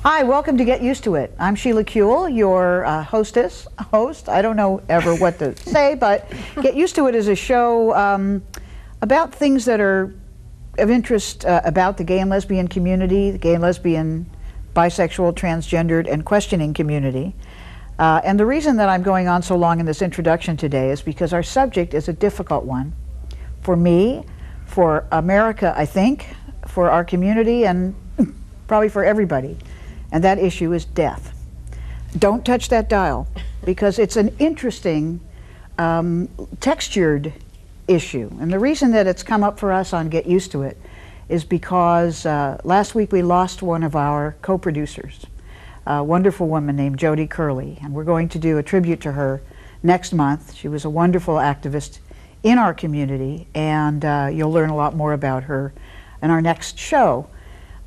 Hi, welcome to Get Used to It. I'm Sheila Kuehl, your host. I don't know ever what to say, but Get Used to It is a show about things that are of interest about the gay and lesbian community, the gay and lesbian, bisexual, transgendered, and questioning community. And the reason that I'm going on so long in this introduction today is because our subject is a difficult one for me, for America, I think, for our community, and probably for everybody. And that issue is death. Don't touch that dial, because it's an interesting, textured issue. And the reason that it's come up for us on Get Used to It is because last week we lost one of our co-producers, a wonderful woman named Jody Curley, and we're going to do a tribute to her next month. She was a wonderful activist in our community, and you'll learn a lot more about her in our next show.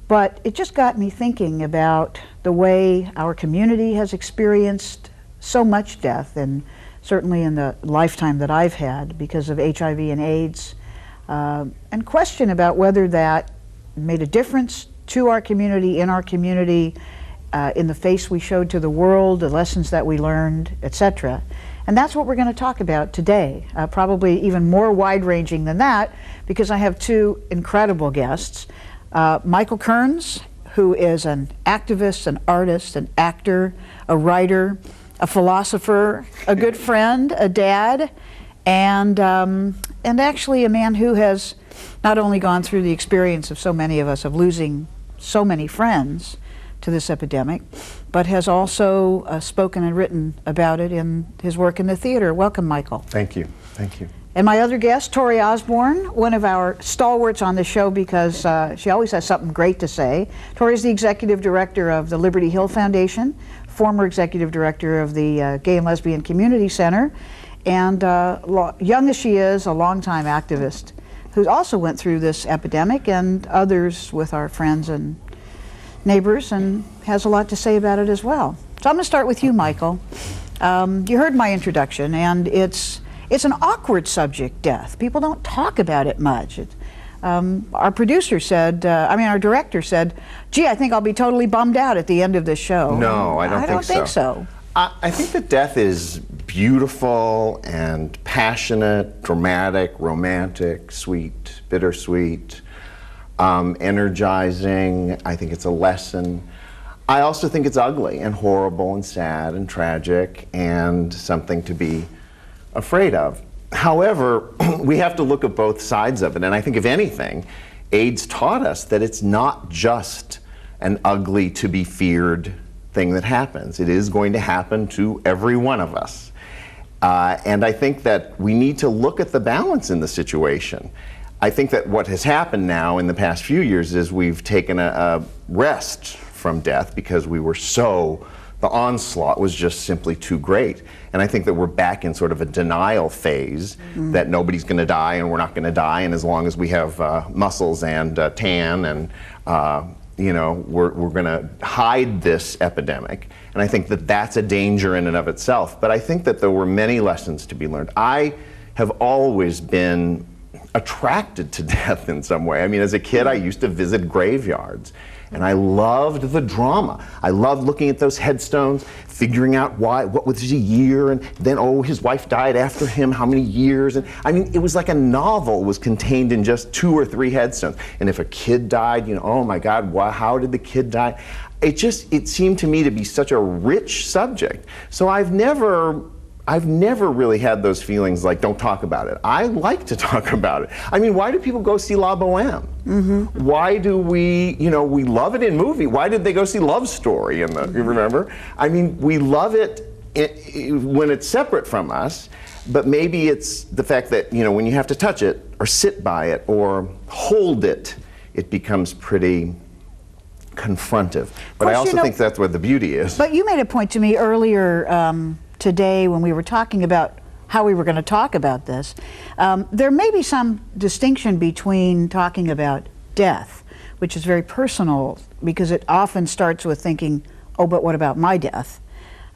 But it just got me thinking about the way our community has experienced so much death, and certainly in the lifetime that I've had because of HIV and AIDS, and question about whether that made a difference to our community, in our community, in the face we showed to the world, the lessons that we learned, etc. And that's what we're going to talk about today, probably even more wide-ranging than that, because I have two incredible guests. Michael Kearns, who is an activist, an artist, an actor, a writer, a philosopher, a good friend, a dad, and actually a man who has not only gone through the experience of so many of us of losing so many friends to this epidemic, but has also spoken and written about it in his work in the theater. Welcome, Michael. Thank you. Thank you. And my other guest, Torie Osborn, one of our stalwarts on the show because she always has something great to say. Torie is the executive director of the Liberty Hill Foundation, former executive director of the Gay and Lesbian Community Center, and young as she is, a longtime activist who also went through this epidemic and others with our friends and neighbors, and has a lot to say about it as well. So I'm going to start with you, Michael. You heard my introduction, and it's an awkward subject, death. People don't talk about it much. Our producer said, our director said, gee, I think I'll be totally bummed out at the end of this show. No, I don't think so. I think that death is beautiful and passionate, dramatic, romantic, sweet, bittersweet, energizing. I think it's a lesson. I also think it's ugly and horrible and sad and tragic and something to be afraid of. However, we have to look at both sides of it, and I think if anything, AIDS taught us that it's not just an ugly, to be feared thing that happens. It is going to happen to every one of us. And I think that we need to look at the balance in the situation. I think that what has happened now in the past few years is we've taken a rest from death because we were the onslaught was just simply too great. And I think that we're back in sort of a denial phase that nobody's going to die and we're not going to die, and as long as we have muscles and tan and we're going to hide this epidemic. And I think that that's a danger in and of itself. But I think that there were many lessons to be learned. I have always been attracted to death in some way. I mean, as a kid, I used to visit graveyards. And I loved the drama. I loved looking at those headstones, figuring out what was the year, and then, oh, his wife died after him, how many years? And I mean, it was like a novel was contained in just 2 or 3 headstones. And if a kid died, oh my God, how did the kid die? It seemed to me to be such a rich subject. So I've never really had those feelings like, don't talk about it. I like to talk about it. I mean, why do people go see La Boheme? Why do we love it in movie. Why did they go see Love Story you remember? I mean, we love it when it's separate from us, but maybe it's the fact that, when you have to touch it or sit by it or hold it, it becomes pretty confrontive. But I also think that's where the beauty is. But you made a point to me earlier today when we were talking about how we were going to talk about this. There may be some distinction between talking about death, which is very personal because it often starts with thinking, oh, but what about my death?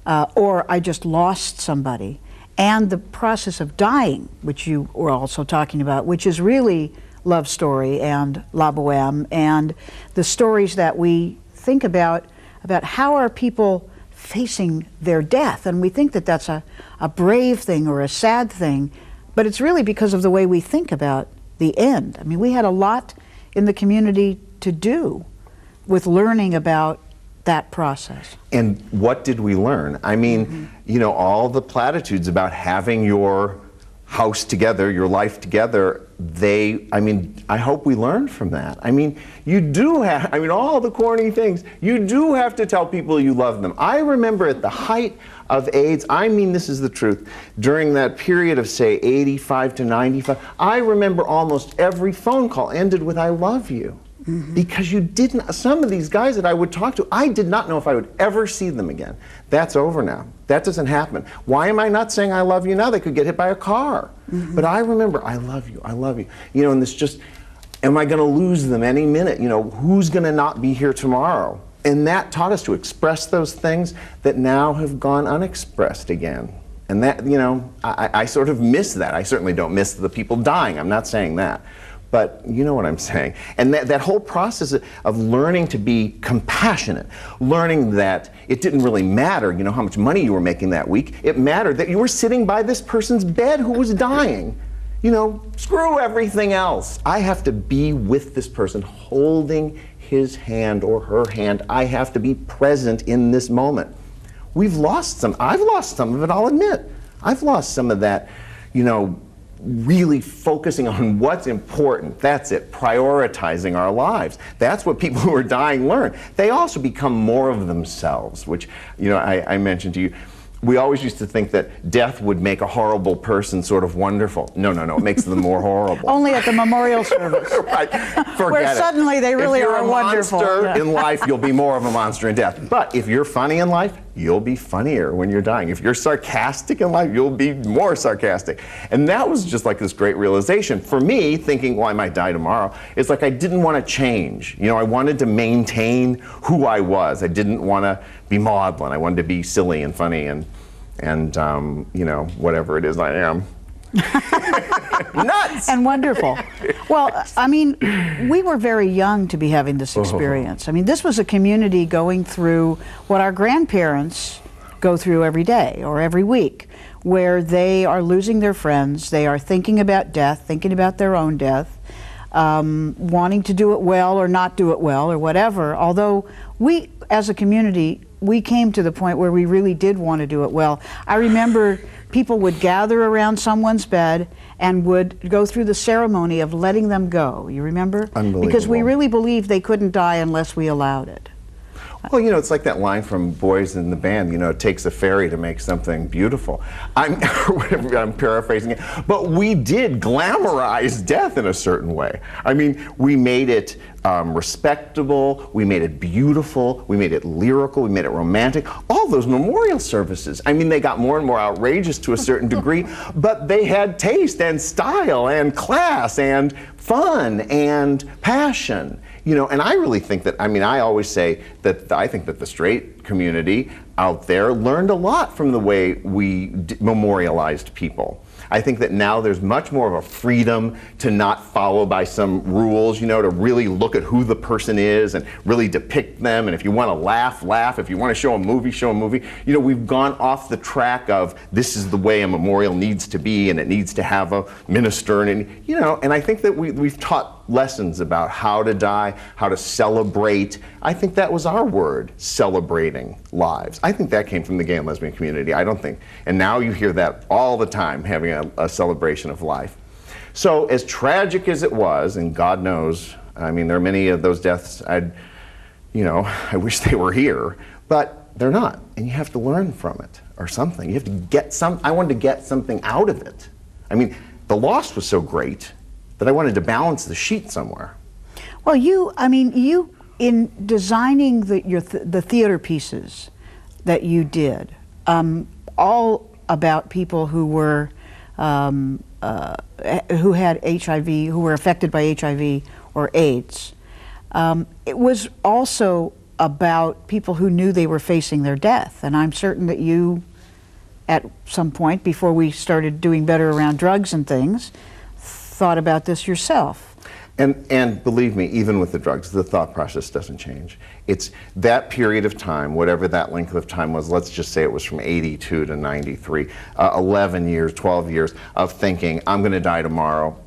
Or I just lost somebody. And the process of dying, which you were also talking about, which is really Love Story and La Boheme and the stories that we think about about how are people facing their death, and we think that that's a brave thing or a sad thing, but it's really because of the way we think about the end. I mean, we had a lot in the community to do with learning about that process. And what did we learn? I mean, you know, all the platitudes about having your house together, your life together, I mean, I hope we learned from that. I mean, you do have, I mean, all the corny things, you do have to tell people you love them. I remember at the height of AIDS, I mean, this is the truth, during that period of, say, 85 to 95, I remember almost every phone call ended with, I love you. Because you didn't, some of these guys that I would talk to, I did not know if I would ever see them again. That's over now. That doesn't happen. Why am I not saying I love you now? They could get hit by a car. But I remember, I love you, I love you. You know, and this just, am I going to lose them any minute? You know, who's going to not be here tomorrow? And that taught us to express those things that now have gone unexpressed again. And that, you know, I sort of miss that. I certainly don't miss the people dying. I'm not saying that. But you know what I'm saying. And that whole process of learning to be compassionate, learning that it didn't really matter, you know, how much money you were making that week. It mattered that you were sitting by this person's bed who was dying. You know, screw everything else. I have to be with this person, holding his hand or her hand. I have to be present in this moment. We've lost some. I've lost some of it, I'll admit. I've lost some of that, you know, really focusing on what's important. That's it, prioritizing our lives. That's what people who are dying learn. They also become more of themselves, which, you know, I mentioned to you. We always used to think that death would make a horrible person sort of wonderful. No, no, no, it makes them more horrible. Only at the memorial service. Right, forget where suddenly they really are wonderful. If you're a monster in life, you'll be more of a monster in death. But if you're funny in life, you'll be funnier when you're dying. If you're sarcastic in life, you'll be more sarcastic. And that was just like this great realization. For me, thinking, well, I might die tomorrow, it's like I didn't want to change. You know, I wanted to maintain who I was. I didn't want to be maudlin. I wanted to be silly and funny and you know, whatever it is I am. Nuts! And wonderful. Well, I mean, we were very young to be having this experience. I mean, this was a community going through what our grandparents go through every day or every week, where they are losing their friends, they are thinking about death, thinking about their own death, wanting to do it well or not do it well or whatever. Although we, as a community, we came to the point where we really did want to do it well. I remember people would gather around someone's bed and would go through the ceremony of letting them go. You remember? Unbelievable. Because we really believed they couldn't die unless we allowed it. Well, you know, it's like that line from Boys in the Band, you know, it takes a fairy to make something beautiful. I'm paraphrasing it, but we did glamorize death in a certain way. I mean, we made it respectable, we made it beautiful, we made it lyrical, we made it romantic. All those memorial services, I mean, they got more and more outrageous to a certain degree, but they had taste and style and class and fun and passion. You know, and I really think that, I mean, I always say that I think that the straight community out there learned a lot from the way we memorialized people. I think that now there's much more of a freedom to not follow by some rules, you know, to really look at who the person is and really depict them. And if you want to laugh, laugh. If you want to show a movie, show a movie. You know, we've gone off the track of this is the way a memorial needs to be and it needs to have a minister. And, you know, and I think that we've taught lessons about how to die, how to celebrate. I think that was our word, celebrating lives. I think that came from the gay and lesbian community. I don't think, and now you hear that all the time, having a celebration of life. So as tragic as it was, and God knows, I mean, there are many of those deaths I wish they were here, but they're not, and you have to learn from it or something. You have to get I wanted to get something out of it. I mean, the loss was so great that I wanted to balance the sheet somewhere. Well, you in designing the theater pieces that you did, all about people who were who had HIV, who were affected by HIV or AIDS. It was also about people who knew they were facing their death, and I'm certain that you, at some point before we started doing better around drugs and things, thought about this yourself. And believe me, even with the drugs, the thought process doesn't change. It's that period of time, whatever that length of time was, let's just say it was from 82 to 93, 11 years, 12 years of thinking, I'm going to die tomorrow.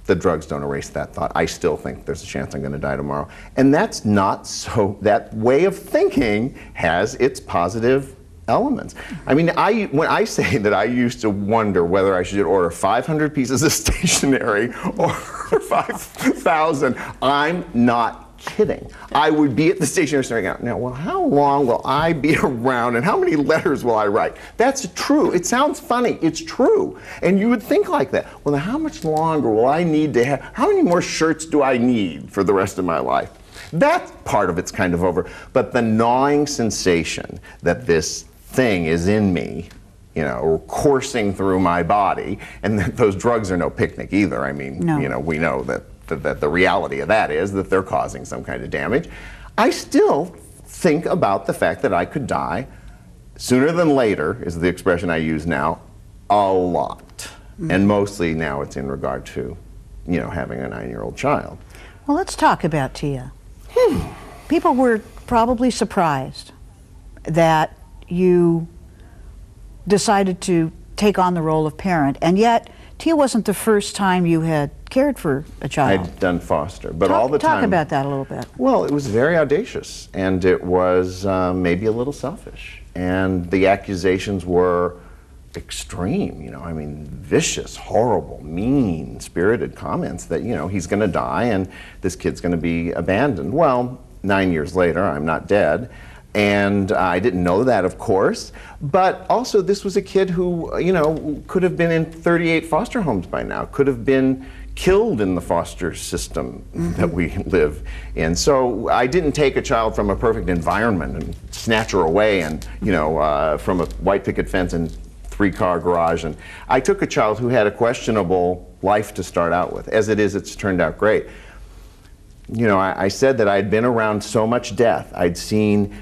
The drugs don't erase that thought. I still think there's a chance I'm going to die tomorrow. And that's not so, that way of thinking has its positive elements. I mean, when I say that I used to wonder whether I should order 500 pieces of stationery or 5,000, I'm not kidding. I would be at the stationery store now, well, how long will I be around and how many letters will I write? That's true. It sounds funny. It's true. And you would think like that. Well, now how much longer will I need to have, how many more shirts do I need for the rest of my life? That part of it's kind of over. But the gnawing sensation that this thing is in me, you know, coursing through my body, and that those drugs are no picnic either. I mean, no. You know, we know that the reality of that is that they're causing some kind of damage. I still think about the fact that I could die sooner than later, is the expression I use now, a lot. Mm-hmm. And mostly now it's in regard to, you know, having a 9-year-old child. Well, let's talk about Tia. People were probably surprised that you decided to take on the role of parent, and yet Tia wasn't the first time you had cared for a child. I'd done foster, but all the time. Talk about that a little bit. Well, it was very audacious, and it was maybe a little selfish, and the accusations were extreme, you know, I mean, vicious, horrible, mean-spirited comments that, you know, he's going to die and this kid's going to be abandoned. Well, 9 years later, I'm not dead. And I didn't know that, of course, but also this was a kid who, you know, could have been in 38 foster homes by now, could have been killed in the foster system that we live in. So I didn't take a child from a perfect environment and snatch her away and, you know, from a white picket fence and 3-car garage. And I took a child who had a questionable life to start out with. As it is, it's turned out great. You know, I said that I'd been around so much death. I'd seen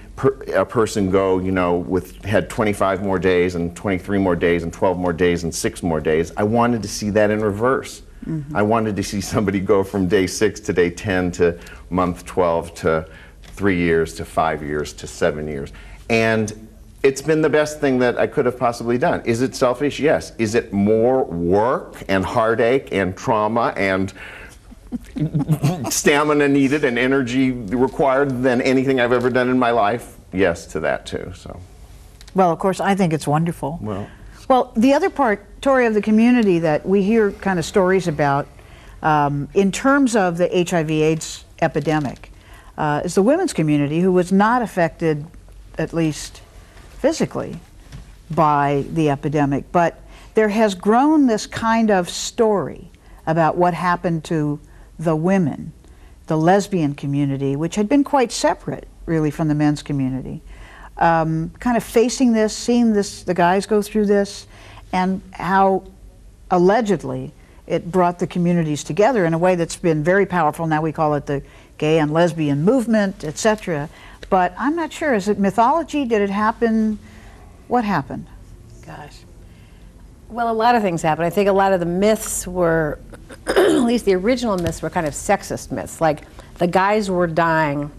a person go, you know, had 25 more days and 23 more days and 12 more days and 6 more days. I wanted to see that in reverse. Mm-hmm. I wanted to see somebody go from day 6 to day 10 to month 12 to 3 years to 5 years to 7 years. And it's been the best thing that I could have possibly done. Is it selfish? Yes. Is it more work and heartache and trauma and stamina needed and energy required than anything I've ever done in my life? Yes to that too. So, well, of course, I think it's wonderful. Well, the other part, Torie, of the community that we hear kind of stories about in terms of the HIV AIDS epidemic is the women's community, who was not affected, at least physically, by the epidemic, but there has grown this kind of story about what happened to the women, the lesbian community, which had been quite separate, really, from the men's community. Kind of facing this, seeing this, the guys go through this, and how allegedly it brought the communities together in a way that's been very powerful. Now we call it the Gay and Lesbian Movement, etc. But I'm not sure, is it mythology? Did it happen? What happened? Gosh. Well, a lot of things happened. I think a lot of the myths were, at least the original myths were kind of sexist myths. Like the guys were dying,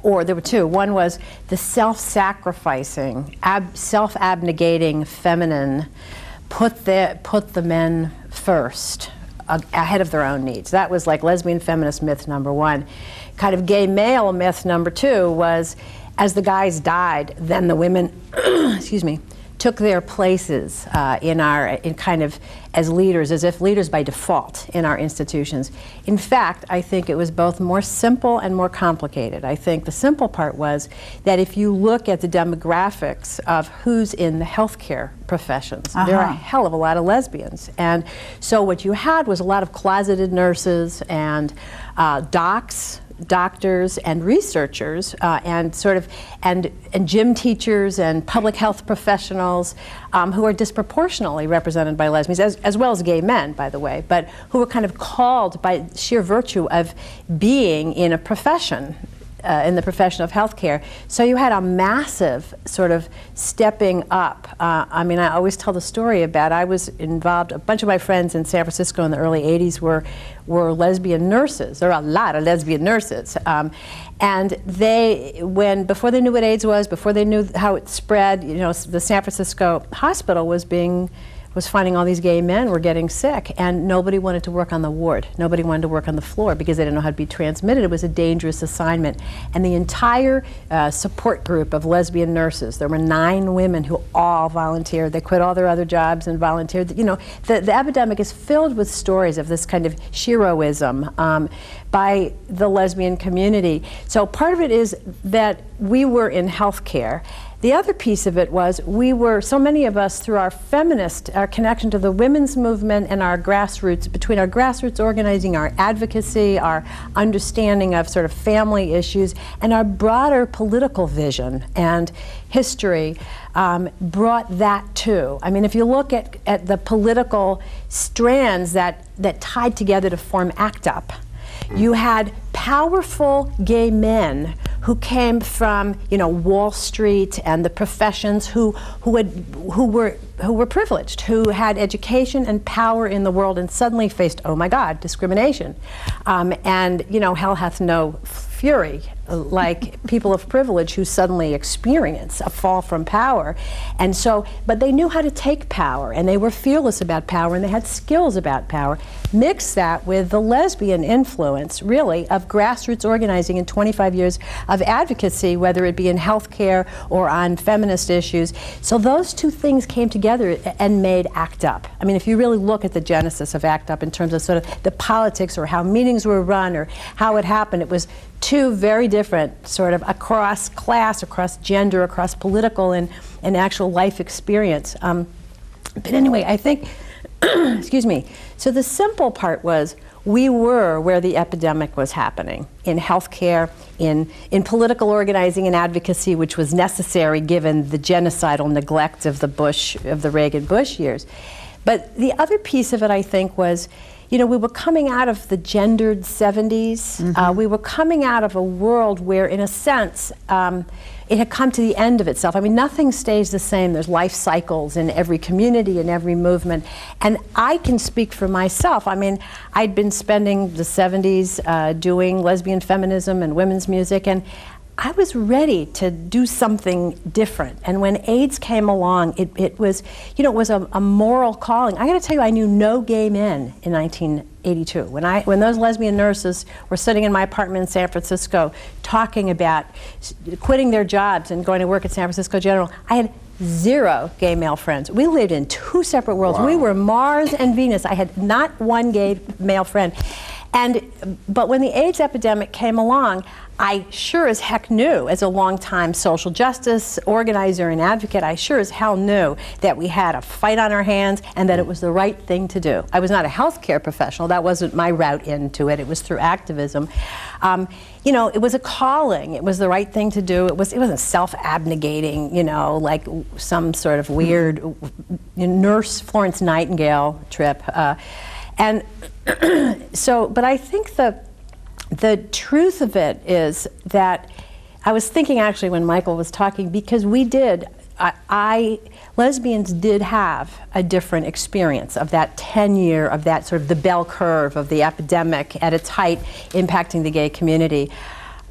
or there were two. One was the self-sacrificing, self-abnegating feminine put the men first, ahead of their own needs. That was like lesbian feminist myth number one. Kind of gay male myth number two was, as the guys died, then the women, excuse me, took their places in kind of as leaders, as if leaders by default in our institutions. In fact, I think it was both more simple and more complicated. I think the simple part was that if you look at the demographics of who's in the healthcare professions, there are a hell of a lot of lesbians. And so what you had was a lot of closeted nurses and doctors and researchers and sort of and gym teachers and public health professionals who are disproportionately represented by lesbians, as well as gay men, by the way, but who were kind of called by sheer virtue of being in a profession in the profession of healthcare. So you had a massive sort of stepping up. I mean, I always tell the story about I was involved, a bunch of my friends in San Francisco in the early 80s were lesbian nurses. There were a lot of lesbian nurses. And they, before they knew what AIDS was, before they knew how it spread, you know, the San Francisco hospital was finding all these gay men were getting sick, and nobody wanted to work on the ward. Nobody wanted to work on the floor because they didn't know how to be transmitted. It was a dangerous assignment. And the entire support group of lesbian nurses, there were 9 women who all volunteered. They quit all their other jobs and volunteered. You know, the epidemic is filled with stories of this kind of heroism by the lesbian community. So part of it is that we were in healthcare. The other piece of it was so many of us, through our connection to the women's movement and our grassroots, between our grassroots organizing, our advocacy, our understanding of sort of family issues, and our broader political vision and history, brought that too. I mean, if you look at the political strands that tied together to form ACT UP, you had powerful gay men who came from, you know, Wall Street and the professions, who were privileged, who had education and power in the world, and suddenly faced, oh my God, discrimination, and you know, hell hath no fury like people of privilege who suddenly experience a fall from power. And so, but they knew how to take power, and they were fearless about power, and they had skills about power. Mix that with the lesbian influence, really, of grassroots organizing and 25 years of advocacy, whether it be in healthcare or on feminist issues. So those two things came together and made ACT UP. I mean, if you really look at the genesis of ACT UP in terms of sort of the politics or how meetings were run or how it happened, it was two very different, sort of across class, across gender, across political and actual life experience. But anyway, I think, excuse me, so the simple part was we were where the epidemic was happening, in healthcare, in political organizing and advocacy, which was necessary given the genocidal neglect of the Reagan-Bush years. But the other piece of it, I think, was, you know, we were coming out of the gendered 70s. Mm-hmm. We were coming out of a world where, in a sense, it had come to the end of itself. I mean, nothing stays the same. There's life cycles in every community, in every movement. And I can speak for myself. I mean, I'd been spending the 70s doing lesbian feminism and women's music, and I was ready to do something different. And when AIDS came along, it was, you know, it was a moral calling. I gotta tell you, I knew no gay men in 1982. When those lesbian nurses were sitting in my apartment in San Francisco talking about quitting their jobs and going to work at San Francisco General, I had 0 gay male friends. We lived in 2 separate worlds. Wow. We were Mars and Venus. I had not one gay male friend. But when the AIDS epidemic came along, I sure as heck knew, as a longtime social justice organizer and advocate, I sure as hell knew that we had a fight on our hands and that it was the right thing to do. I was not a healthcare professional. That wasn't my route into it. It was through activism. You know, it was a calling. It was the right thing to do. It wasn't self-abnegating, you know, like some sort of weird nurse Florence Nightingale trip. And so, but I think the truth of it is that I was thinking actually when Michael was talking, because lesbians did have a different experience of that 10-year, of that sort of the bell curve of the epidemic at its height impacting the gay community.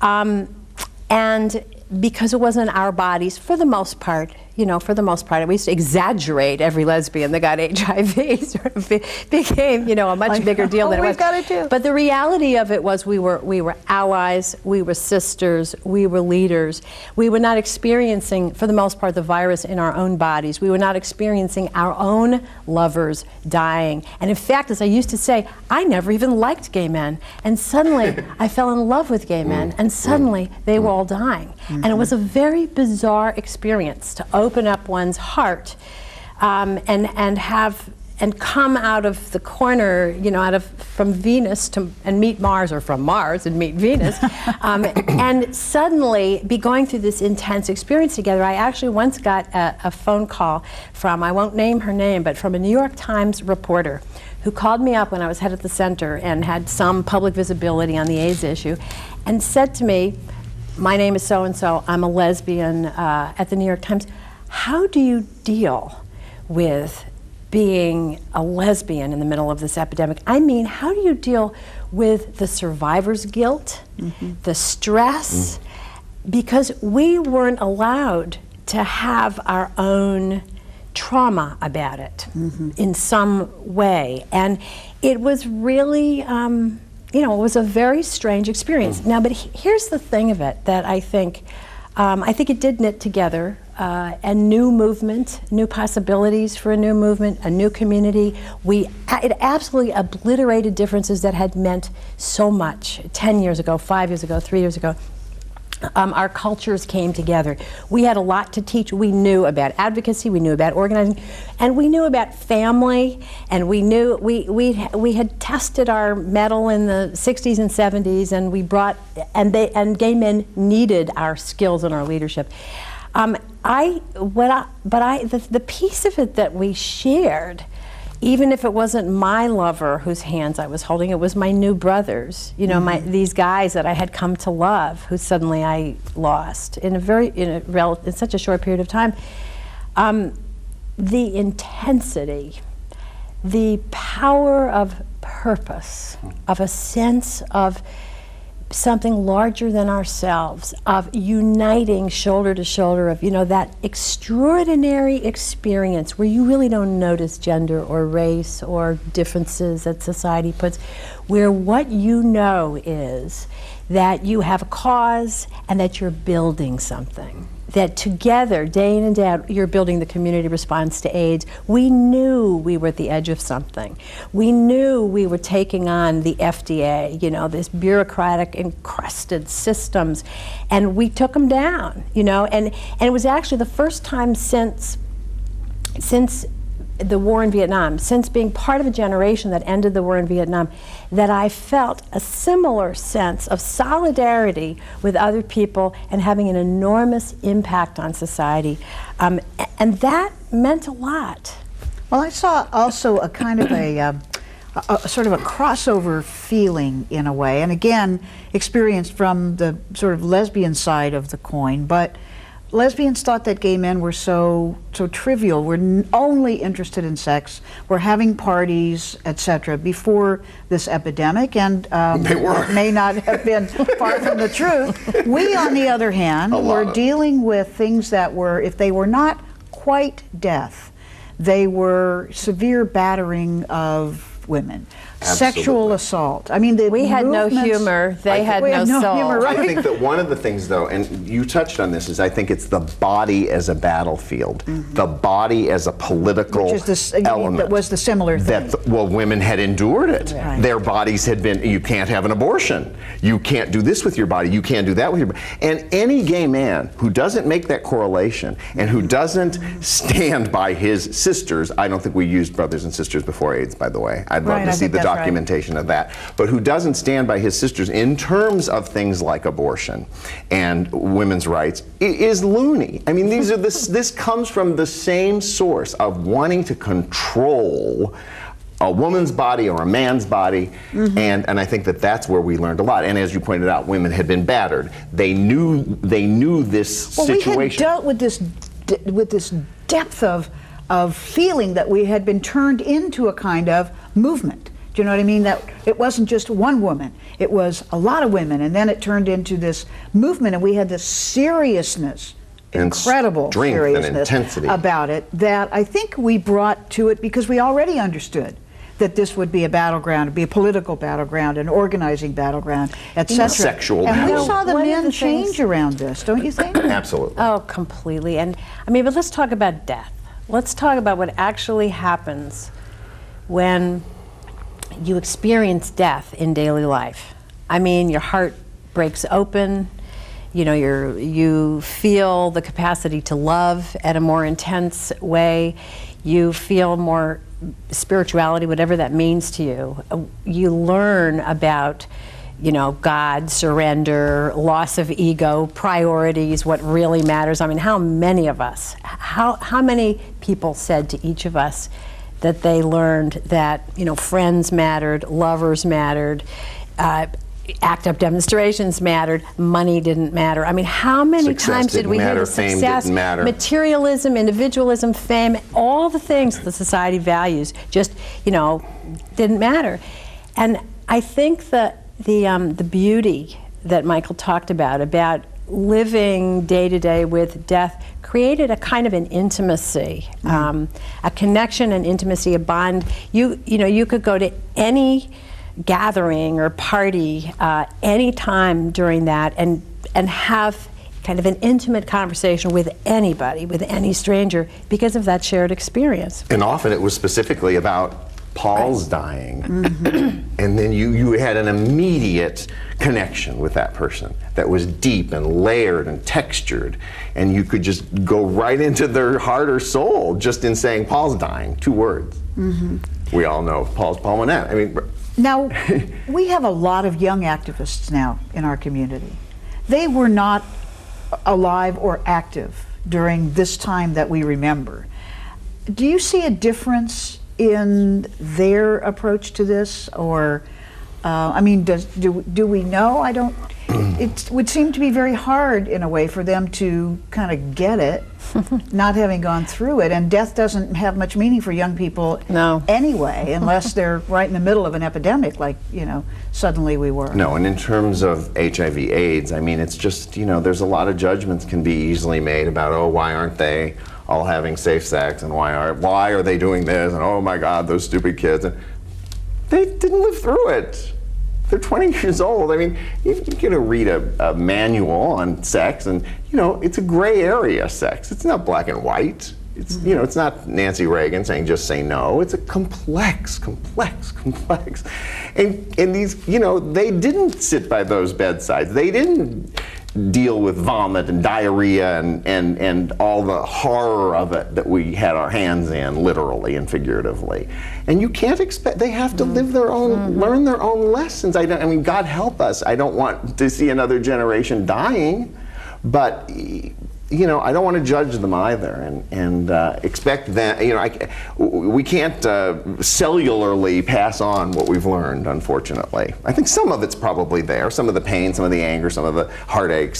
And because it wasn't our bodies, for the most part, we used to exaggerate every lesbian that got HIV. Sort of became, a much bigger deal than it was. We've got it too. But the reality of it was we were allies, we were sisters, we were leaders. We were not experiencing, for the most part, the virus in our own bodies. We were not experiencing our own lovers dying. And in fact, as I used to say, I never even liked gay men. And suddenly, I fell in love with gay men, and suddenly they were all dying. And it was a very bizarre experience to open up one's heart and come out of the corner, from Venus and meet Mars, or from Mars and meet Venus, and suddenly be going through this intense experience together. I actually once got a phone call from, I won't name her name, but from a New York Times reporter who called me up when I was head at the center and had some public visibility on the AIDS issue, and said to me, my name is so-and-so, I'm a lesbian at the New York Times. How do you deal with being a lesbian in the middle of this epidemic? I mean, how do you deal with the survivor's guilt, the stress? Because we weren't allowed to have our own trauma about it in some way. And it was really, it was a very strange experience. Now, but here's the thing of it that I think it did knit together a new movement, new possibilities for a new movement, a new community. It absolutely obliterated differences that had meant so much 10 years ago, 5 years ago, 3 years ago. Our cultures came together. We had a lot to teach. We knew about advocacy, we knew about organizing, and we knew about family, and we knew we had tested our mettle in the 60s and 70s, and we brought, and gay men needed our skills and our leadership. The piece of it that we shared, even if it wasn't my lover whose hands I was holding, it was my new brothers, these guys that I had come to love, who suddenly I lost in such a short period of time. The intensity, the power of purpose, of a sense of something larger than ourselves, of uniting shoulder to shoulder, of that extraordinary experience where you really don't notice gender or race or differences that society puts, where what you know is that you have a cause and that you're building something. That together, day in and day out, you're building the community response to AIDS. We knew we were at the edge of something. We knew we were taking on the FDA, this bureaucratic, encrusted systems, and we took them down, and it was actually the first time since the war in Vietnam, since being part of a generation that ended the war in Vietnam, that I felt a similar sense of solidarity with other people and having an enormous impact on society. And that meant a lot. Well, I saw also a kind of a sort of a crossover feeling in a way, and again, experienced from the sort of lesbian side of the coin, but lesbians thought that gay men were so trivial, were only interested in sex, were having parties, etc. before this epidemic, and they were. may not have been far from the truth. We, on the other hand, were dealing with things that were, if they were not quite death, they were severe battering of women. Absolutely. Sexual assault. I mean, we had no humor. They had no soul. Humor, right? I think that one of the things, though, and you touched on this, is I think it's the body as a battlefield, the body as a political element. That was the similar thing. Women had endured it. Right. Their bodies had been, you can't have an abortion. You can't do this with your body. You can't do that with your body. And any gay man who doesn't make that correlation and who doesn't stand by his sisters, I don't think we used brothers and sisters before AIDS, by the way. I'd love to see the documentation of that. But who doesn't stand by his sisters in terms of things like abortion and women's rights is loony. I mean, this comes from the same source of wanting to control a woman's body or a man's body, and I think that that's where we learned a lot. And as you pointed out, women had been battered. They knew this situation. We had dealt with this depth of feeling that we had been turned into a kind of movement. Do you know what I mean? That it wasn't just one woman, it was a lot of women, and then it turned into this movement, and we had this seriousness, incredible seriousness and intensity about it that I think we brought to it because we already understood that this would be a battleground, be a political battleground, an organizing battleground, etc. Sexual and battle. we saw the men change around this, don't you think? Absolutely. Oh, completely. And I mean, but let's talk about death. Let's talk about what actually happens when you experience death in daily life. I mean, your heart breaks open, you feel the capacity to love at a more intense way, you feel more spirituality, whatever that means to you. You learn about, God, surrender, loss of ego, priorities, what really matters. I mean, how many of us, how many people said to each of us that they learned that, friends mattered, lovers mattered, act up demonstrations mattered, money didn't matter. I mean, how many times did we hear the success, materialism, individualism, fame, all the things that society values just, didn't matter. And I think that the beauty that Michael talked about living day to day with death created a kind of an intimacy, a connection, an intimacy, a bond. You could go to any gathering or party any time during that and have kind of an intimate conversation with anybody, with any stranger, because of that shared experience. And often it was specifically about Paul's dying. And then you had an immediate connection with that person that was deep and layered and textured, and you could just go right into their heart or soul just in saying Paul's dying, 2 words. We all know Paul's Pulmonette. I mean, now, we have a lot of young activists now in our community. They were not alive or active during this time that we remember. Do you see a difference in their approach to this, or I mean, do we know? I don't. It would seem to be very hard in a way for them to kind of get it, not having gone through it. And death doesn't have much meaning for young people anyway, unless they're right in the middle of an epidemic, like suddenly we were. No, and in terms of HIV AIDS, I mean, it's just there's a lot of judgments can be easily made about why aren't they all having safe sex, and why are they doing this, and oh my God, those stupid kids. And they didn't live through it. They're 20 years old. I mean, you get to read a manual on sex, and it's a gray area, sex. It's not black and white. It's it's not Nancy Reagan saying just say no. It's a complex. And these, they didn't sit by those bedsides. They didn't deal with vomit and diarrhea and all the horror of it that we had our hands in, literally and figuratively. And you can't expect, they have to live their own, learn their own lessons. I mean, God help us. I don't want to see another generation dying, but I don't want to judge them either, and expect that. We can't cellularly pass on what we've learned. Unfortunately, I think some of it's probably there. Some of the pain, some of the anger, some of the heartache,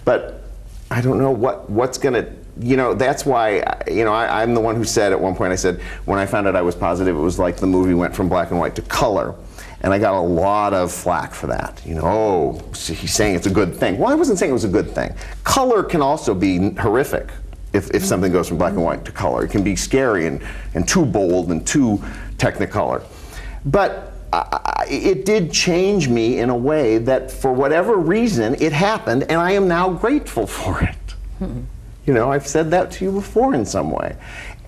but I don't know what's gonna. That's why I'm the one who said at one point. I said when I found out I was positive, it was like the movie went from black and white to color. And I got a lot of flack for that. He's saying it's a good thing. Well, I wasn't saying it was a good thing. Color can also be horrific if something goes from black and white to color. It can be scary and too bold and too technicolor. But it did change me in a way that, for whatever reason, it happened, and I am now grateful for it. I've said that to you before in some way.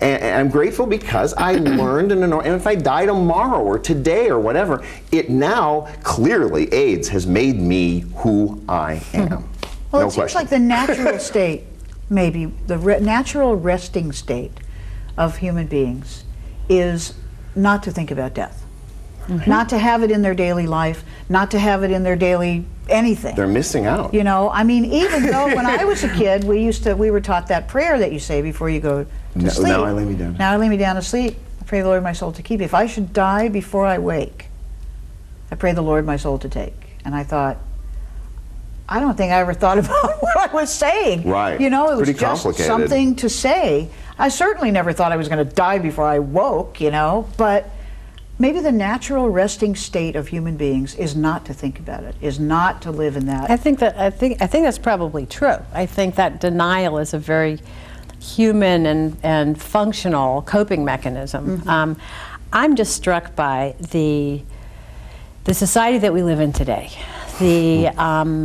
And I'm grateful because I learned, and if I die tomorrow or today or whatever, it now, clearly, AIDS has made me who I am. Well, it seems like the natural state, maybe, the natural resting state of human beings is not to think about death. Not to have it in their daily life, not to have it in their daily anything. They're missing out. I mean, even though when I was a kid, we were taught that prayer that you say before you go to sleep. Now I lay me down. Now I lay me down to sleep. I pray the Lord my soul to keep. If I should die before I wake, I pray the Lord my soul to take. And I thought, I don't think I ever thought about what I was saying. Right. It was pretty just complicated. Something to say. I certainly never thought I was going to die before I woke, but maybe the natural resting state of human beings is not to think about it, is not to live in that. I think that's probably true. I think that denial is a very human and functional coping mechanism. I'm just struck by the society that we live in today,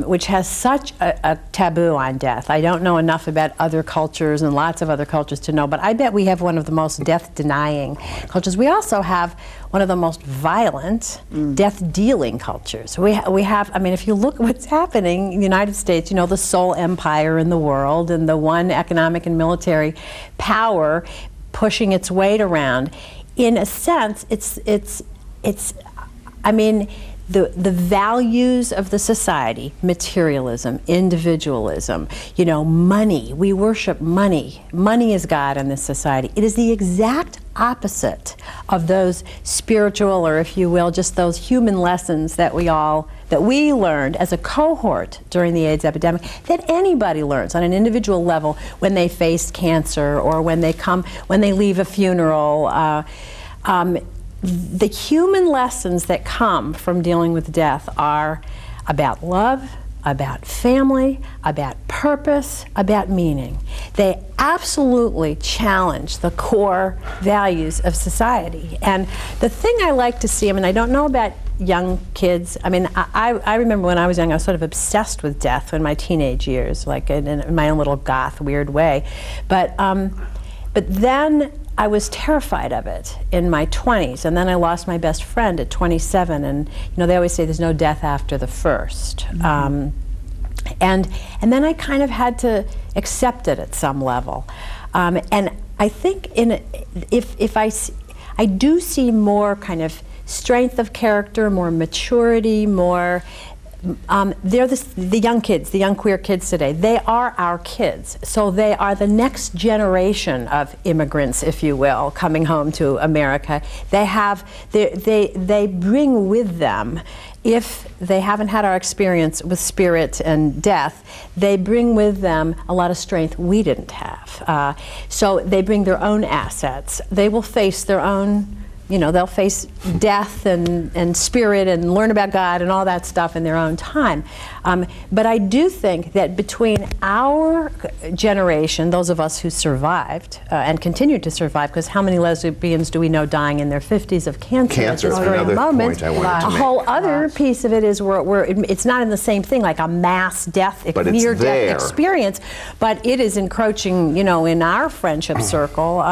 which has such a taboo on death. I don't know enough about other cultures and lots of other cultures to know, but I bet we have one of the most death-denying cultures. We also have one of the most violent death-dealing cultures. We have, I mean, if you look at what's happening in the United States, the sole empire in the world and the one economic and military power pushing its weight around. In a sense, I mean, the values of the society, materialism, individualism, you know, money. We worship money. Money is God in this society. It is the exact opposite of those spiritual, or if you will, just those human lessons that we learned as a cohort during the AIDS epidemic, that anybody learns on an individual level when they face cancer or when they leave a funeral. The human lessons that come from dealing with death are about love, about family, about purpose, about meaning. They absolutely challenge the core values of society. And the thing I like to see, I mean, I don't know about young kids. I mean, I remember when I was young, I was sort of obsessed with death in my teenage years, like in my own little goth, weird way. But then I was terrified of it in my 20s, and then I lost my best friend at 27, and you know, they always say there's no death after the first. And then I kind of had to accept it at some level. And I think I do see more kind of strength of character, more maturity, more they're the young kids, the young queer kids today. They are our kids. So they are the next generation of immigrants, if you will, coming home to America. They bring with them, if they haven't had our experience with spirit and death, they bring with them a lot of strength we didn't have. So they bring their own assets. They will face their own, you know, they'll face death and spirit and learn about God and all that stuff in their own time. But I do think that between our generation, those of us who survived and continued to survive, because how many lesbians do we know dying in their 50s of cancer at this very moment? A whole other piece of it is it's not in the same thing, like a mass death, near-death experience, but it is encroaching, you know, in our friendship circle.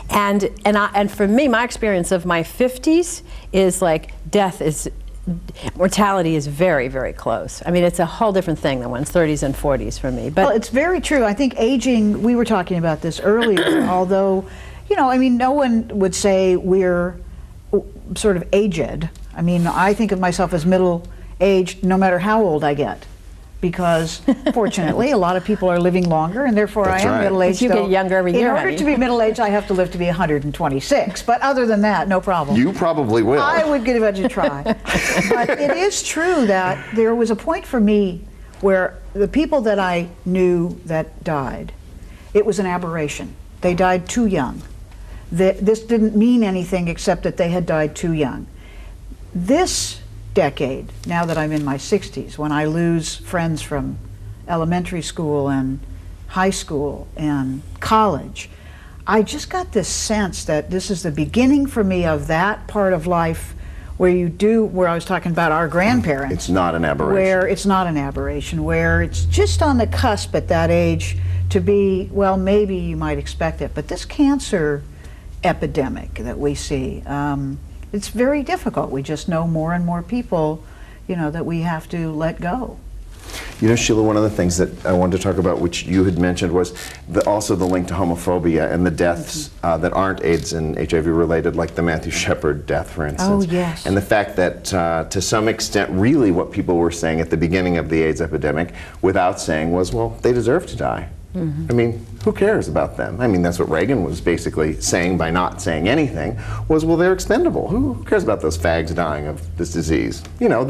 And for me, my experience of my 50s is like mortality is very, very close. I mean, it's a whole different thing than one's 30s and 40s for me. But well, it's very true. I think aging, we were talking about this earlier, although, you know, I mean, no one would say we're sort of aged. I mean, I think of myself as middle-aged no matter how old I get, because fortunately a lot of people are living longer, and therefore That's I am right. middle-aged. You get younger every year. In order to be middle-aged, I have to live to be 126. But other than that, no problem. You probably will. I would give it a try. But it is true that there was a point for me where the people that I knew that died, it was an aberration. They died too young. This didn't mean anything except that they had died too young. This decade, now that I'm in my 60s, when I lose friends from elementary school and high school and college, I just got this sense that this is the beginning for me of that part of life where I was talking about our grandparents. It's not an aberration. Where it's not an aberration, where it's just on the cusp at that age to be, well, maybe you might expect it, but this cancer epidemic that we see, it's very difficult. We just know more and more people, you know, that we have to let go. You know, Sheila, one of the things that I wanted to talk about, which you had mentioned, was also the link to homophobia and the deaths that aren't AIDS and HIV related, like the Matthew Shepard death, for instance. Oh, yes. And the fact that, to some extent, really what people were saying at the beginning of the AIDS epidemic, without saying, was, well, they deserve to die. I mean, who cares about them? I mean, that's what Reagan was basically saying by not saying anything, was, well, they're expendable. Who cares about those fags dying of this disease? You know,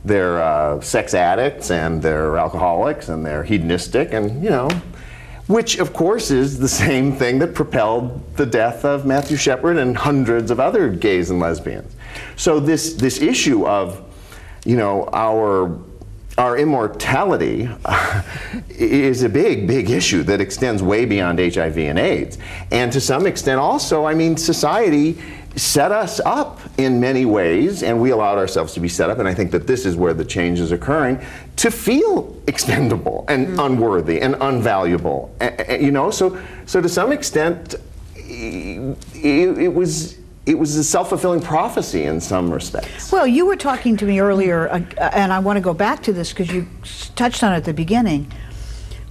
they're sex addicts, and they're alcoholics, and they're hedonistic, and, you know, which, of course, is the same thing that propelled the death of Matthew Shepard and hundreds of other gays and lesbians. So this issue of, you know, our immortality is a big issue that extends way beyond HIV and AIDS. And to some extent also, I mean, society set us up in many ways, and we allowed ourselves to be set up, and I think that this is where the change is occurring, to feel expendable and unworthy and unvaluable. You know, so to some extent, it was a self-fulfilling prophecy in some respects. Well, you were talking to me earlier, and I want to go back to this because you touched on it at the beginning.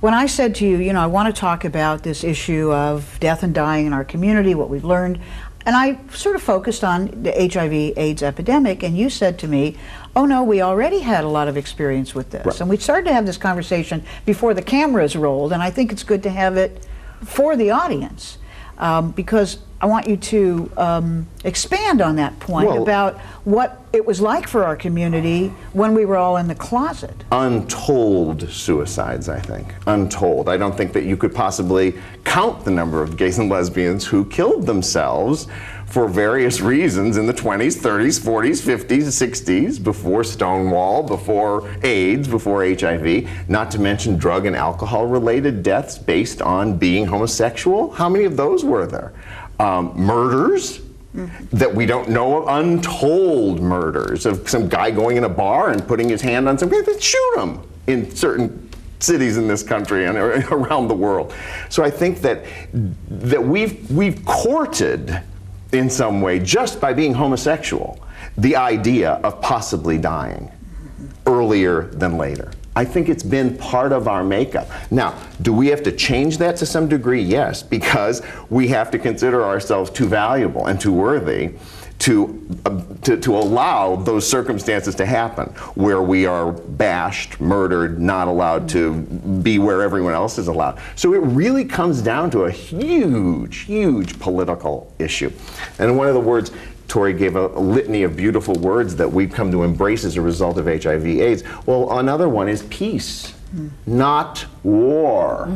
When I said to you, you know, I want to talk about this issue of death and dying in our community, what we've learned, And I sort of focused on the HIV AIDS epidemic, and you said to me, oh no, we already had a lot of experience with this. Right. And we started to have this conversation before the cameras rolled, and I think it's good to have it for the audience, because I want you to expand on that point about what it was like for our community when we were all in the closet. Untold suicides, I think. Untold. I don't think that you could possibly count the number of gays and lesbians who killed themselves for various reasons in the 20s, 30s, 40s, 50s, 60s, before Stonewall, before AIDS, before HIV, not to mention drug and alcohol related deaths based on being homosexual. How many of those were there? Murders that we don't know of, untold murders of some guy going in a bar and putting his hand on some guy, that shoot him in certain cities in this country and around the world. So I think that we've courted in some way, just by being homosexual, the idea of possibly dying earlier than later. I think it's been part of our makeup. Now, do we have to change that to some degree? Yes, because we have to consider ourselves too valuable and too worthy to allow those circumstances to happen, where we are bashed, murdered, not allowed to be where everyone else is allowed. So it really comes down to a huge, huge political issue. And one of the words, Torie gave a litany of beautiful words that we've come to embrace as a result of HIV AIDS. Well, another one is peace, not war.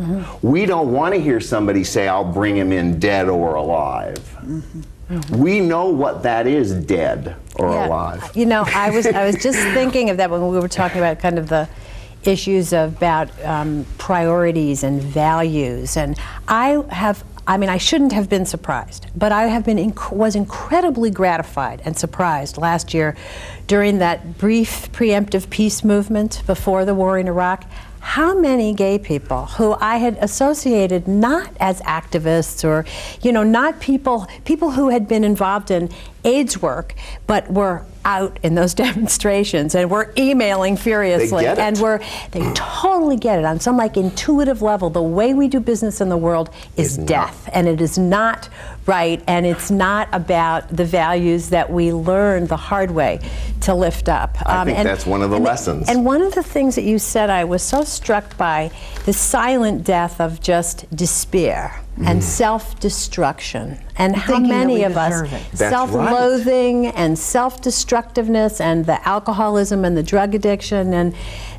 We don't want to hear somebody say, I'll bring him in dead or alive. We know what that is, dead or alive. You know, I was just thinking of that when we were talking about kind of the issues about priorities and values, and I mean, I shouldn't have been surprised, but I was incredibly gratified and surprised last year during that brief preemptive peace movement before the war in Iraq, how many gay people who I had associated not as activists or, you know, not people who had been involved in AIDS work, but were out in those demonstrations and were emailing furiously. They get it. They totally get it on some like intuitive level. The way we do business in the world is death, and it is not right, and it's not about the values that we learn the hard way to lift up. I think that's one of the lessons. And one of the things that you said, I was so struck by the silent death of just despair and self-destruction, and how many of us self-loathing and self-destructiveness and the alcoholism and the drug addiction and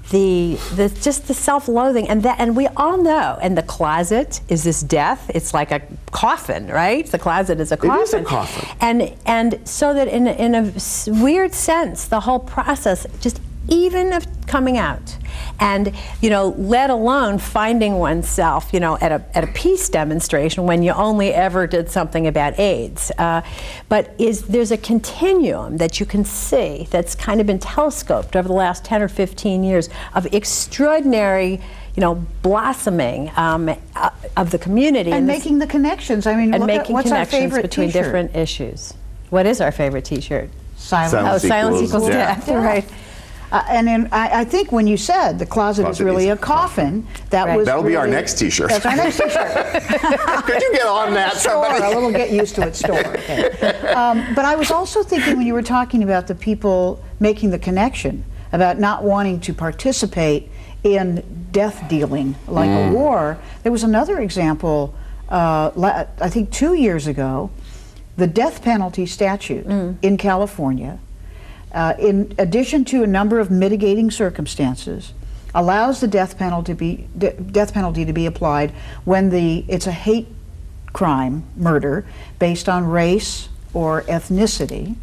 just the self-loathing, and we all know, and the closet is this death. It's like a coffin, right? The closet is a coffin. It is a coffin. And so that in a weird sense, the whole process, just even of coming out, and you know, let alone finding oneself, you know, at a peace demonstration when you only ever did something about AIDS. But there's a continuum that you can see that's kind of been telescoped over the last 10 or 15 years of extraordinary, you know, blossoming of the community and making the connections. I mean, and making what's our connections favorite between t-shirt? different issues. What is our favorite T-shirt? Silence. Silence equals death. death. Right. And I think when you said the closet is really a coffin, that'll be our next T-shirt. That's our next T-shirt. Could you get on that, somebody? A little get used to it store. Okay. But I was also thinking when you were talking about the people making the connection about not wanting to participate in death dealing like a war, there was another example, I think 2 years ago, the death penalty statute in California, in addition to a number of mitigating circumstances, allows the death penalty to be applied when it's a hate crime, murder, based on race or ethnicity.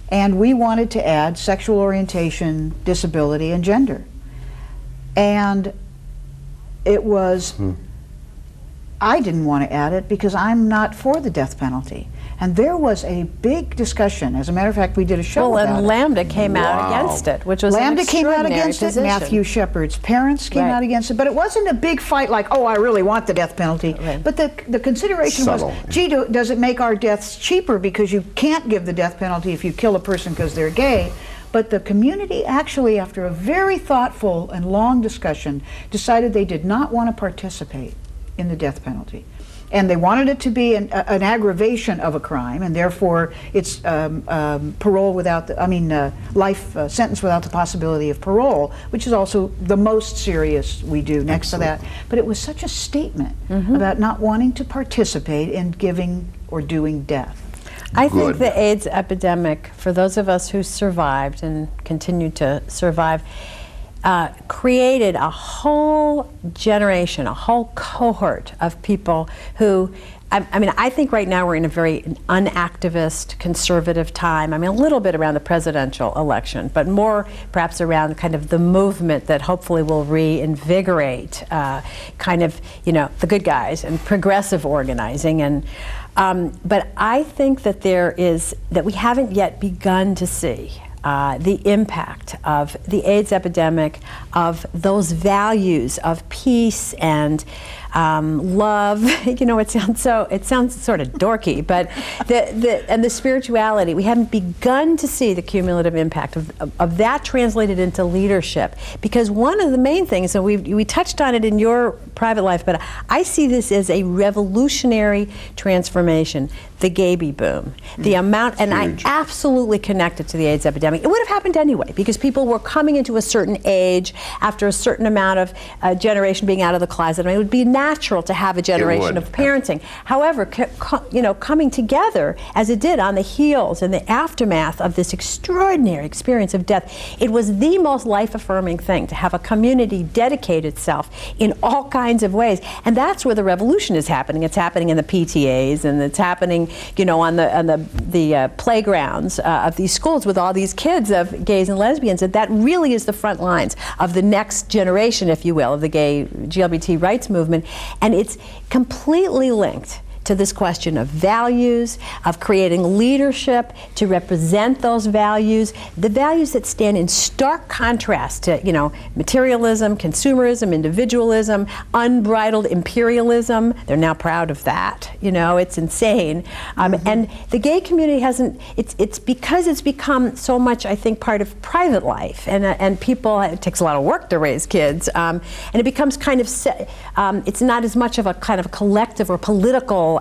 And we wanted to add sexual orientation, disability, and gender. And it was, I didn't want to add it because I'm not for the death penalty. And there was a big discussion. As a matter of fact, we did a show about it. Well, and Lambda came out against it, which was Lambda an came out extraordinary against position. it. Matthew Shepard's parents came out against it. But it wasn't a big fight like, oh, I really want the death penalty. But the consideration was, gee, does it make our deaths cheaper because you can't give the death penalty if you kill a person because they're gay? But the community actually, after a very thoughtful and long discussion, decided they did not want to participate in the death penalty. And they wanted it to be an aggravation of a crime, and therefore it's parole without, life sentence without the possibility of parole, which is also the most serious we do next to that. But it was such a statement about not wanting to participate in giving or doing death. I think the AIDS epidemic, for those of us who survived and continue to survive, created a whole generation, a whole cohort of people who, I think right now we're in a very unactivist, conservative time. A little bit around the presidential election, but more perhaps around kind of the movement that hopefully will reinvigorate the good guys and progressive organizing. And but I think that that we haven't yet begun to see the impact of the AIDS epidemic, of those values of peace and love. It sounds sort of dorky, but the spirituality. We haven't begun to see the cumulative impact of that translated into leadership. Because one of the main things, and we touched on it in your private life, but I see this as a revolutionary transformation. The baby boom, the amount, and Huge. I absolutely connect it to the AIDS epidemic. It would have happened anyway, because people were coming into a certain age after a certain amount of generation being out of the closet. It would be natural to have a generation of parenting. However, coming together as it did on the heels and the aftermath of this extraordinary experience of death, it was the most life-affirming thing to have a community dedicate itself in all kinds of ways. And that's where the revolution is happening. It's happening in the PTAs, and it's happening on the playgrounds of these schools with all these kids of gays and lesbians, and that really is the front lines of the next generation, if you will, of the gay LGBT rights movement. And it's completely linked to this question of values, of creating leadership to represent those values, the values that stand in stark contrast to, materialism, consumerism, individualism, unbridled imperialism. They're now proud of that. It's insane. And the gay community hasn't, it's because it's become so much, I think, part of private life, and people, it takes a lot of work to raise kids, and it becomes kind of, it's not as much of a kind of collective or political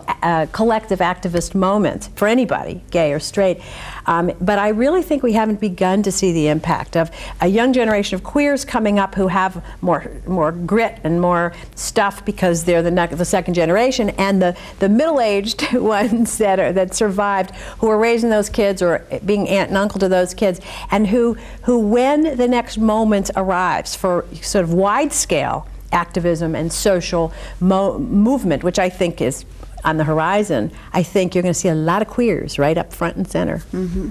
collective activist moment for anybody, gay or straight. But I really think we haven't begun to see the impact of a young generation of queers coming up who have more grit and more stuff because they're the second generation, and the middle-aged ones that survived, who are raising those kids or being aunt and uncle to those kids, and who when the next moment arrives for sort of wide-scale activism and social movement, which I think is on the horizon, I think you're going to see a lot of queers right up front and center. Mm-hmm.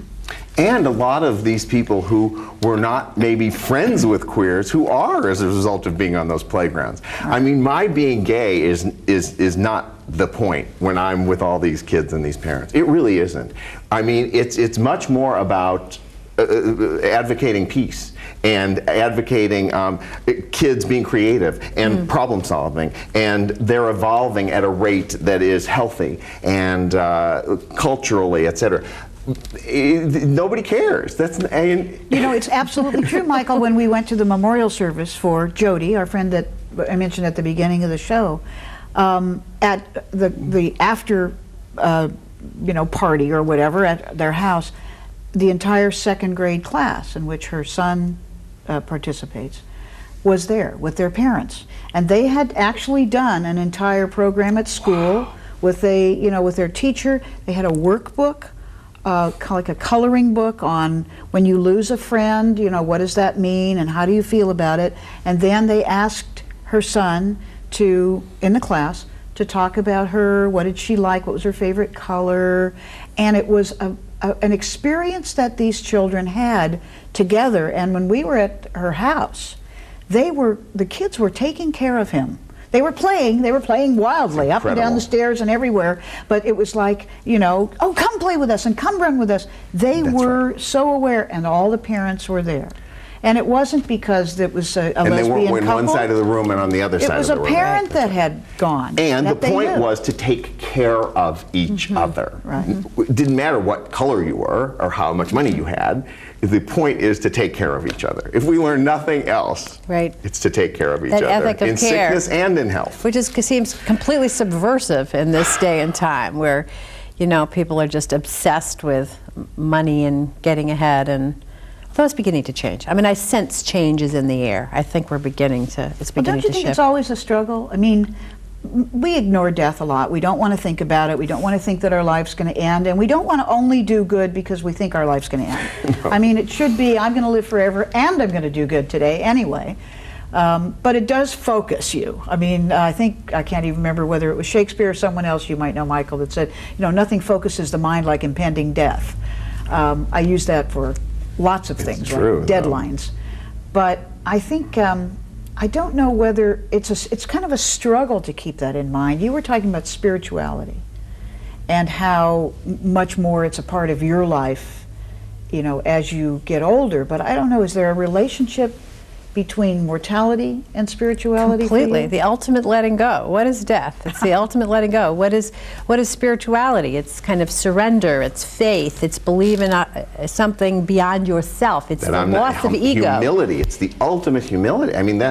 And a lot of these people who were not maybe friends with queers, who are as a result of being on those playgrounds. My being gay is not the point when I'm with all these kids and these parents. It really isn't. It's much more about advocating peace and advocating kids being creative and problem solving, and they're evolving at a rate that is healthy and culturally, etc. Nobody cares. It's absolutely true, Michael. When we went to the memorial service for Jody, our friend that I mentioned at the beginning of the show, at the after party or whatever at their house, the entire second grade class in which her son participates was there with their parents, and they had actually done an entire program at school with their teacher. They had a workbook, like a coloring book on when you lose a friend, what does that mean and how do you feel about it, and then they asked her son in the class to talk about her, what did she like, what was her favorite color, and it was an experience that these children had together. And when we were at her house, the kids were taking care of him. They were playing wildly up and down the stairs and everywhere, but it was like, oh, come play with us and come run with us. That's were so aware, and all the parents were there. And it wasn't because it was a lesbian couple. And they weren't on one side of the room and on the other side of the room. It was a parent that had gone. And the point was to take care of each other. Right. It didn't matter what color you were or how much money you had. the point is to take care of each other. If we learn nothing else, Right. it's to take care of each That other ethic of in care. sickness and in health. Which seems completely subversive in this day and time where, you know, people are just obsessed with money and getting ahead, and although it's beginning to change. I mean, I sense changes in the air. I think it's beginning Well, to don't you think shift. it's always a struggle? I mean, we ignore death a lot. We don't want to think about it. We don't want to think that our life's going to end. And we don't want to only do good because we think our life's going to end. No. I mean, it should be, I'm going to live forever and I'm going to do good today anyway. But it does focus you. I mean, I can't even remember whether it was Shakespeare or someone else, you might know, Michael, that said, you know, nothing focuses the mind like impending death. I use that for lots of things, true, like deadlines. But I think, I don't know whether it's kind of a struggle to keep that in mind. You were talking about spirituality and how much more it's a part of your life, you know, as you get older. But I don't know, is there a relationship between mortality and spirituality? Completely. The ultimate letting go. What is death? It's the ultimate letting go. What is spirituality? It's kind of surrender. It's faith. It's believing something beyond yourself. It's the loss of ego. Humility. It's the ultimate humility. I mean,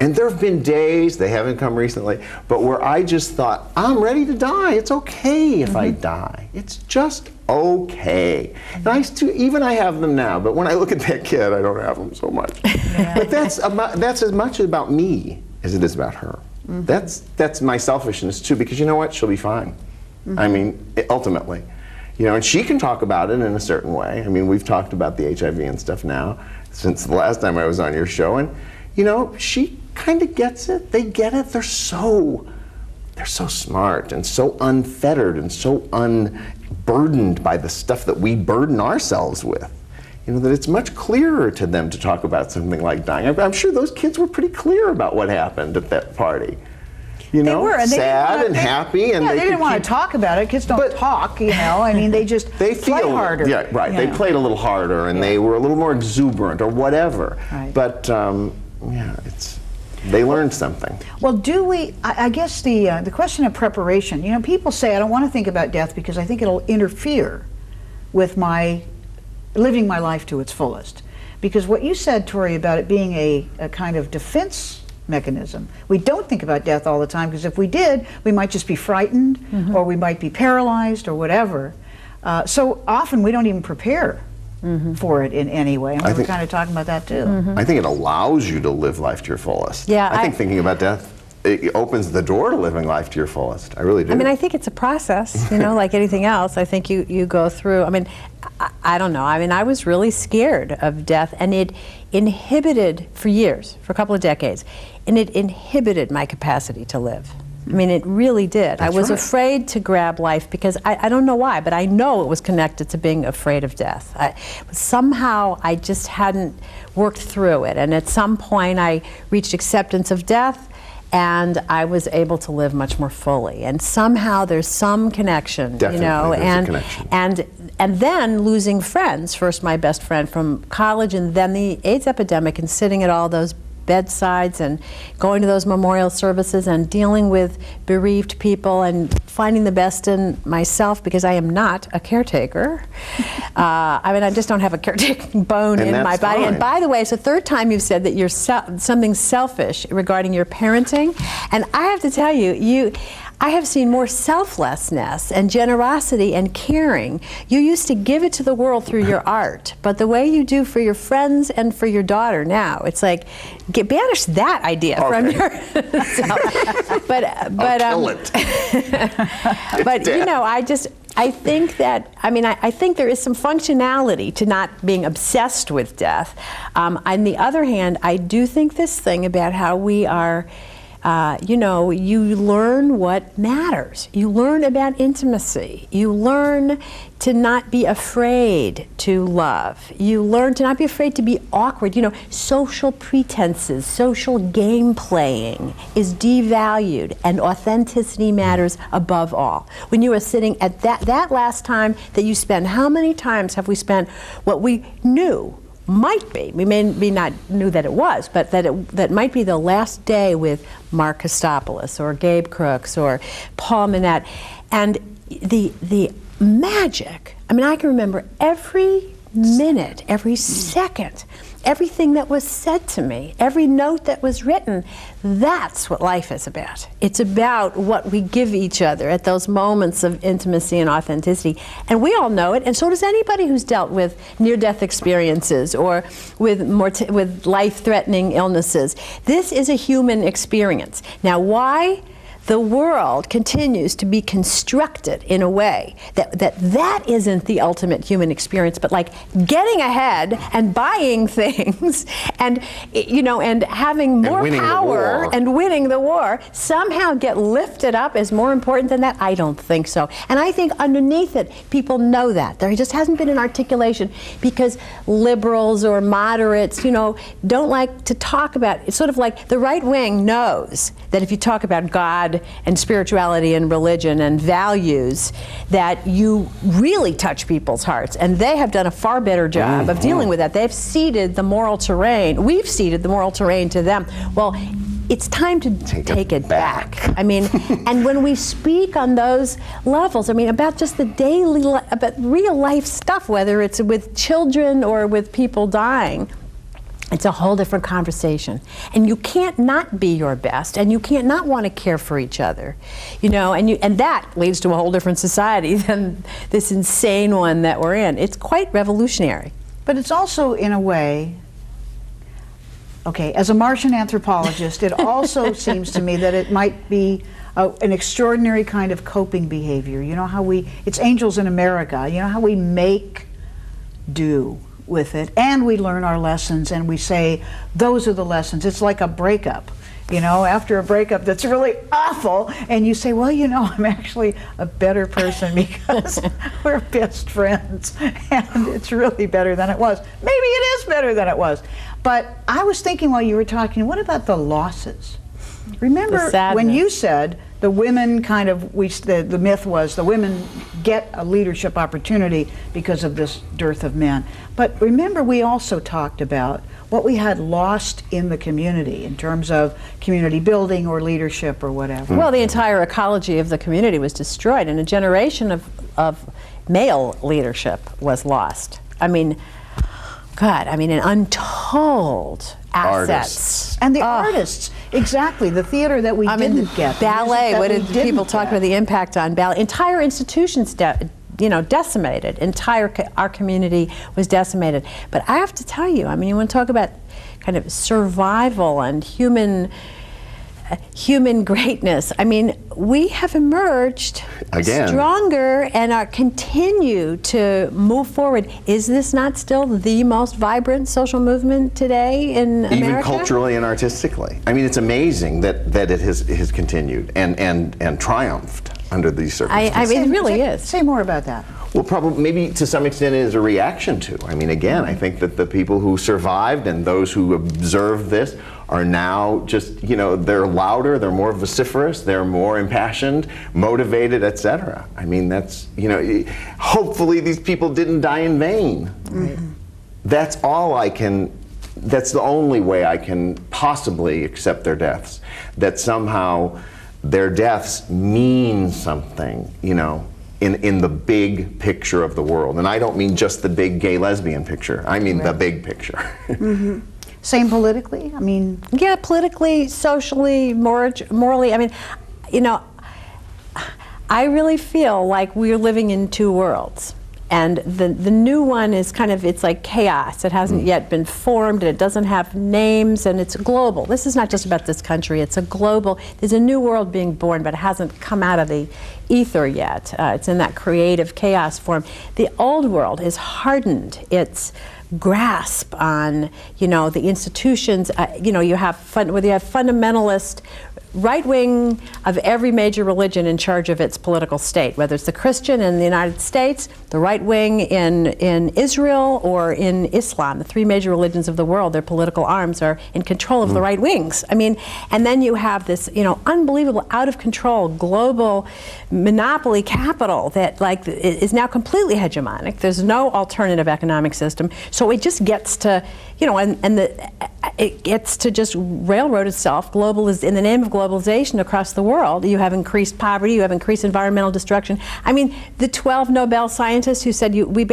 and there have been days, they haven't come recently, but where I just thought, I'm ready to die. It's okay if I die. It's just okay. And I have them now, but when I look at that kid, I don't have them so much. Yeah. But that's as much about me as it is about her. That's my selfishness too, because you know what? She'll be fine. I mean, ultimately. You know, and she can talk about it in a certain way. I mean, we've talked about the HIV and stuff now since the last time I was on your show, and you know, she kind of gets it. They get it. They're so smart and so unfettered and so unburdened by the stuff that we burden ourselves with. You know, that it's much clearer to them to talk about something like dying. I'm sure those kids were pretty clear about what happened at that party. You know, and sad and happy, and they didn't want to talk about it. Kids don't talk, you know. I mean, they play harder. Yeah, right. They played a little harder, and they were a little more exuberant, or whatever. Right. But yeah, they learned something. Well, do we? I guess the question of preparation. You know, people say I don't want to think about death because I think it'll interfere with my living my life to its fullest. Because what you said, Torie, about it being a kind of defense mechanism. We don't think about death all the time because if we did, we might just be frightened or we might be paralyzed or whatever. So often we don't even prepare for it in any way. And we were kind of talking about that too. I think it allows you to live life to your fullest. Yeah, I think thinking about death, it opens the door to living life to your fullest. I really do. I mean, I think it's a process, you know, like anything else. I think you go through, I mean, I don't know. I mean, I was really scared of death, and it inhibited, for years, for a couple of decades, and it inhibited my capacity to live. I mean, it really did. I was afraid to grab life because I don't know why, but I know it was connected to being afraid of death. Somehow I just hadn't worked through it, and at some point I reached acceptance of death, and I was able to live much more fully. And somehow there's some connection, Definitely, you know, there's a connection. And then losing friends, first my best friend from college, and then the AIDS epidemic, and sitting at all those bedsides and going to those memorial services and dealing with bereaved people and finding the best in myself, because I am not a caretaker. I mean, I just don't have a caretaking bone in my body. Fine. And by the way, it's the third time you've said that you're something selfish regarding your parenting. And I have to tell you, I have seen more selflessness and generosity and caring. You used to give it to the world through your art, but the way you do for your friends and for your daughter now, it's like, banish that idea from yourself. But kill it. But you know, I think that, I mean, I think there is some functionality to not being obsessed with death. On the other hand, I do think this thing about how we are, you know, you learn what matters. You learn about intimacy. You learn to not be afraid to love. You learn to not be afraid to be awkward. You know, social pretenses, social game playing is devalued, and authenticity matters above all. When you are sitting at that last time that you spend, how many times have we spent what we knew might be, we may be not knew that it was, but that might be the last day with Mark Kostopoulos or Gabe Crooks or Paul Manette, and the magic. I mean, I can remember every minute, every second, everything that was said to me, every note that was written. That's what life is about. It's about what we give each other at those moments of intimacy and authenticity. And we all know it, and so does anybody who's dealt with near-death experiences or with life-threatening illnesses. This is a human experience. Now, why the world continues to be constructed in a way that isn't the ultimate human experience, but like getting ahead and buying things and, you know, and having more power and winning the war somehow get lifted up as more important than that? I don't think so. And I think underneath it, people know that. There just hasn't been an articulation because liberals or moderates, you know, don't like to talk about it. It's sort of like the right wing knows that if you talk about God and spirituality and religion and values, that you really touch people's hearts. And they have done a far better job of dealing with that. They've ceded the moral terrain. We've ceded the moral terrain to them. Well, it's time to take it back. I mean, and when we speak on those levels, I mean, about just the daily, about real life stuff, whether it's with children or with people dying, it's a whole different conversation. And you can't not be your best, and you can't not want to care for each other. You know, and that leads to a whole different society than this insane one that we're in. It's quite revolutionary. But it's also, in a way, okay, as a Martian anthropologist, it also seems to me that it might be an extraordinary kind of coping behavior. You know how it's Angels in America, you know how we make do with it, and we learn our lessons, and we say, those are the lessons. It's like a breakup, you know, after a breakup that's really awful, and you say, well, you know, I'm actually a better person because we're best friends, and it's really better than it was. Maybe it is better than it was. But I was thinking while you were talking, what about the losses? Remember when you said the women kind of, the myth was the women get a leadership opportunity because of this dearth of men. But remember, we also talked about what we had lost in the community in terms of community building or leadership or whatever. Well, the entire ecology of the community was destroyed, and a generation of male leadership was lost. I mean, God, I mean, an untold assets. And the artists, exactly, the theater that we didn't get. Ballet, what did people talk about the impact on ballet? Entire institutions, you know, decimated. Our community was decimated. But I have to tell you, I mean, you want to talk about kind of survival and human greatness. I mean, we have emerged stronger and continue to move forward. Is this not still the most vibrant social movement today in America? Even culturally and artistically. I mean, it's amazing that it has continued and triumphed under these circumstances. I mean, it really is. Say more about that. Well, probably, maybe to some extent, it is a reaction to. I mean, again, I think that the people who survived and those who observed this are now just, you know, they're louder, they're more vociferous, they're more impassioned, motivated, etc. I mean, that's, you know, hopefully these people didn't die in vain. Mm-hmm. That's the only way I can possibly accept their deaths. That somehow their deaths mean something, you know, in the big picture of the world. And I don't mean just the big gay lesbian picture, I mean the big picture. Mm-hmm. Same politically? I mean... Yeah, politically, socially, morally. I mean, you know, I really feel like we're living in two worlds. And the new one is kind of, it's like chaos. It hasn't yet been formed, and it doesn't have names, and it's global. This is not just about this country, it's a global, there's a new world being born, but it hasn't come out of the ether yet. It's in that creative chaos form. The old world is hardened. It's grasp on, you know, the institutions. You know, you have whether you have fundamentalist right wing of every major religion in charge of its political state, whether it's the Christian in the United States, the right wing in Israel, or in Islam. The three major religions of the world, their political arms are in control of the right wings. I mean, and then you have this, you know, unbelievable, out of control, global monopoly capital that like is now completely hegemonic. There's no alternative economic system. So it just gets to, you know, it gets to just railroad itself. In the name of globalization, globalization across the world. You have increased poverty, you have increased environmental destruction. I mean, the 12 Nobel scientists who said we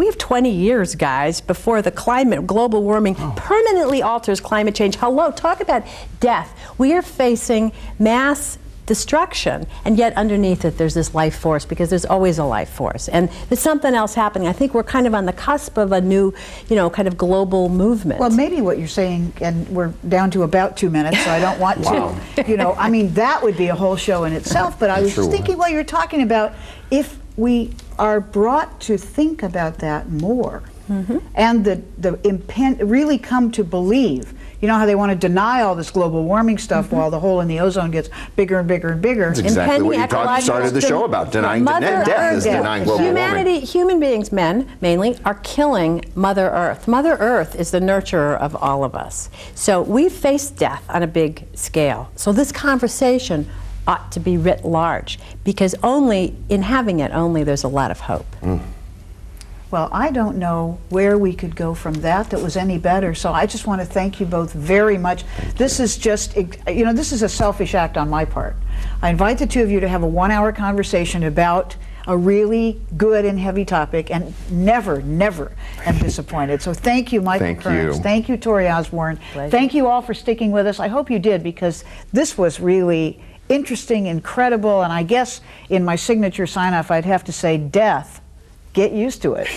have 20 years, guys, before the global warming permanently alters climate change. Hello, talk about death. We are facing mass destruction, and yet underneath it there's this life force, because there's always a life force, and there's something else happening. I think we're kind of on the cusp of a new, kind of global movement. Well, maybe what you're saying, and we're down to about 2 minutes, so I don't want to, I mean, that would be a whole show in itself, but I was just thinking while you're talking about, if we are brought to think about that more, and really come to believe, you know how they want to deny all this global warming stuff while the hole in the ozone gets bigger and bigger and bigger. That's exactly what you started the show about, denying death is denying global warming. Human beings, men mainly, are killing Mother Earth. Mother Earth is the nurturer of all of us. So we face death on a big scale. So this conversation ought to be writ large, because only in having it, there's a lot of hope. Well, I don't know where we could go from that was any better, so I just want to thank you both very much. This is just, this is a selfish act on my part. I invite the two of you to have a 1-hour conversation about a really good and heavy topic, and never am disappointed. So thank you, Michael Kearns. Thank you, Torie Osborn. Pleasure. Thank you all for sticking with us. I hope you did, because this was really interesting, incredible, and I guess in my signature sign-off I'd have to say, death, get used to it.